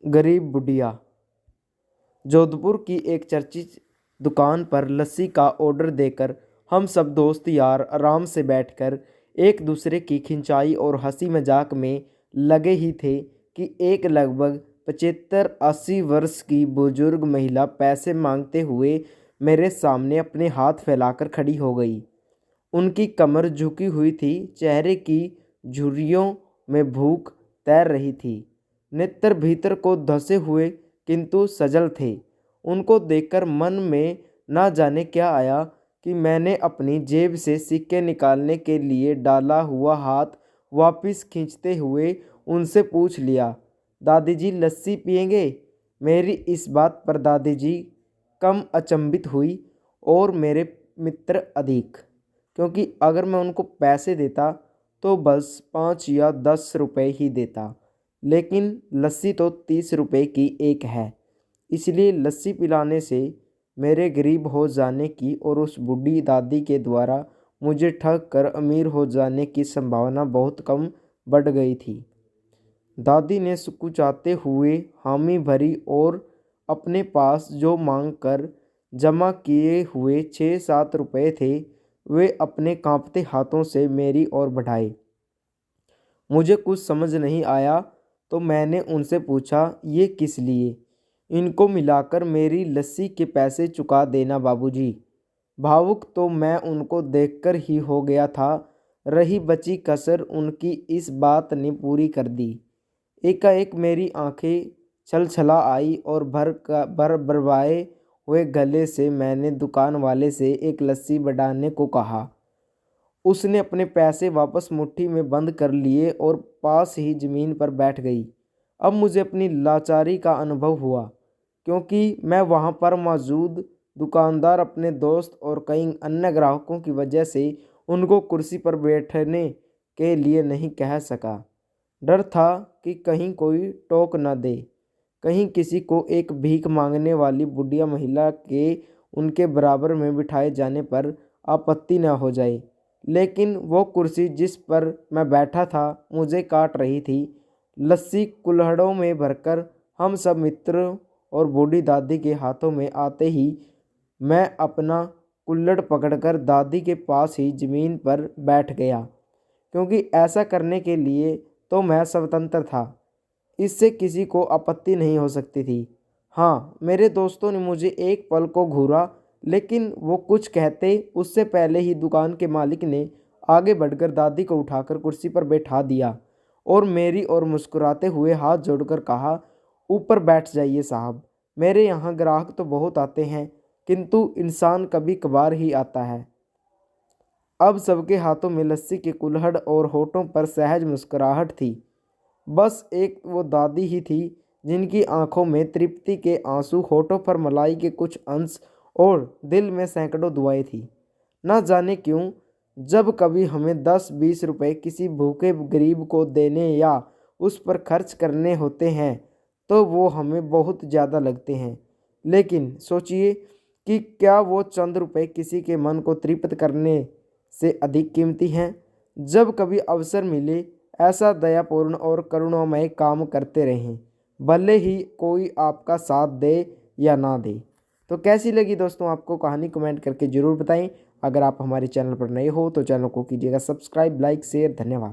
गरीब बुढ़िया। जोधपुर की एक चर्चित दुकान पर लस्सी का ऑर्डर देकर हम सब दोस्त यार आराम से बैठकर एक दूसरे की खिंचाई और हंसी मजाक में लगे ही थे कि एक लगभग 75-80 वर्ष की बुजुर्ग महिला पैसे मांगते हुए मेरे सामने अपने हाथ फैलाकर खड़ी हो गई। उनकी कमर झुकी हुई थी, चेहरे की झुर्रियों में भूख तैर रही थी, नेत्र भीतर को धंसे हुए किंतु सजल थे। उनको देखकर मन में ना जाने क्या आया कि मैंने अपनी जेब से सिक्के निकालने के लिए डाला हुआ हाथ वापस खींचते हुए उनसे पूछ लिया, दादी जी लस्सी पिएंगे? मेरी इस बात पर दादी जी कम अचंभित हुई और मेरे मित्र अधिक, क्योंकि अगर मैं उनको पैसे देता तो बस 5 या 10 रुपए ही देता, लेकिन लस्सी तो 30 रुपए की एक है। इसलिए लस्सी पिलाने से मेरे गरीब हो जाने की और उस बूढ़ी दादी के द्वारा मुझे ठग कर अमीर हो जाने की संभावना बहुत कम बढ़ गई थी। दादी ने सुकुचाते हुए हामी भरी और अपने पास जो मांग कर जमा किए हुए 6-7 रुपए थे वे अपने कांपते हाथों से मेरी ओर बढ़ाए। मुझे कुछ समझ नहीं आया तो मैंने उनसे पूछा, ये किस लिए? इनको मिलाकर मेरी लस्सी के पैसे चुका देना बाबूजी। भावुक तो मैं उनको देखकर ही हो गया था, रही बची कसर उनकी इस बात ने पूरी कर दी। एकाएक मेरी आंखें छलछला आई और भरवाए हुए गले से मैंने दुकान वाले से एक लस्सी बढ़ाने को कहा। उसने अपने पैसे वापस मुट्ठी में बंद कर लिए और पास ही ज़मीन पर बैठ गई। अब मुझे अपनी लाचारी का अनुभव हुआ, क्योंकि मैं वहाँ पर मौजूद दुकानदार अपने दोस्त और कई अन्य ग्राहकों की वजह से उनको कुर्सी पर बैठने के लिए नहीं कह सका। डर था कि कहीं कोई टोक न दे, कहीं किसी को एक भीख मांगने वाली बुढ़िया महिला के उनके बराबर में बिठाए जाने पर आपत्ति न हो जाए। लेकिन वो कुर्सी जिस पर मैं बैठा था मुझे काट रही थी। लस्सी कुल्हड़ों में भरकर हम सब मित्रों और बूढ़ी दादी के हाथों में आते ही मैं अपना कुल्हड़ पकड़कर दादी के पास ही ज़मीन पर बैठ गया, क्योंकि ऐसा करने के लिए तो मैं स्वतंत्र था। इससे किसी को आपत्ति नहीं हो सकती थी। हाँ, मेरे दोस्तों ने मुझे एक पल को घूरा, लेकिन वो कुछ कहते उससे पहले ही दुकान के मालिक ने आगे बढ़कर दादी को उठाकर कुर्सी पर बैठा दिया और मेरी ओर मुस्कुराते हुए हाथ जोड़कर कहा, ऊपर बैठ जाइए साहब, मेरे यहाँ ग्राहक तो बहुत आते हैं, किंतु इंसान कभी कभार ही आता है। अब सबके हाथों में लस्सी के कुल्हड़ और होठों पर सहज मुस्कुराहट थी। बस एक वो दादी ही थी जिनकी आंखों में तृप्ति के आंसू, होठों पर मलाई के कुछ अंश और दिल में सैकड़ों दुआएं थी। न जाने क्यों जब कभी हमें 10-20 रुपए किसी भूखे गरीब को देने या उस पर खर्च करने होते हैं तो वो हमें बहुत ज़्यादा लगते हैं। लेकिन सोचिए कि क्या वो चंद रुपए किसी के मन को तृप्त करने से अधिक कीमती हैं। जब कभी अवसर मिले ऐसा दयापूर्ण और करुणामय काम करते रहें, भले ही कोई आपका साथ दे या ना दे। तो कैसी लगी दोस्तों आपको कहानी, कमेंट करके ज़रूर बताएं। अगर आप हमारे चैनल पर नए हो तो चैनल को कीजिएगा सब्सक्राइब, लाइक, शेयर। धन्यवाद।